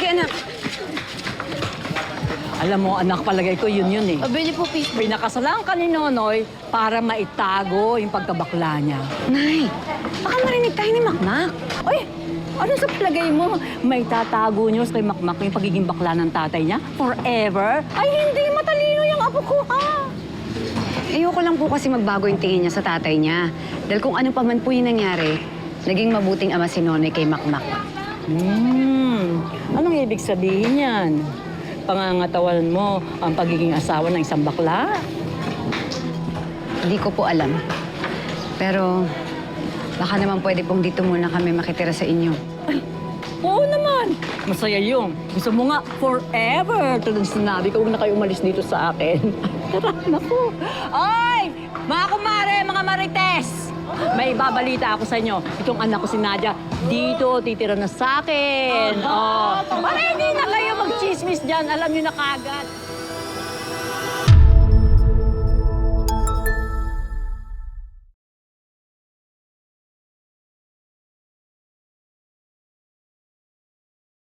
Sige, anak. Alam mo, anak, palagay ko yun eh. Abili po, please. Pinakasalan ka ni Nonoy para maitago yung pagkabakla niya. Nay, baka marinig tayo ni Makmak. Ay, ano sa palagay mo? May tatago niyo kay Makmak yung pagiging bakla ng tatay niya? Forever? Ay, hindi matalino yung apo ko, ha? Ayoko lang po kasi magbago yung tingin niya sa tatay niya. Dahil kung ano pa man po yung nangyari, naging mabuting ama si Nonoy kay Makmak. Anong ibig sabihin yan? Pangangatawan mo ang pagiging asawa ng isang bakla? Hindi ko po alam. Pero baka naman pwede pong dito muna kami makitira sa inyo. Ay, oo naman. Masaya yung. Gusto mo nga forever. Tulad sinabi ko, huwag na kayo umalis dito sa akin. Tara, naku. Ay! Mga kumare, mga marites! May ibabalita ako sa inyo. Itong anak ko si Nadia, dito titira na sa akin. Oh. Para hindi na kayo mag-chismis dyan. Alam niyo na kagad.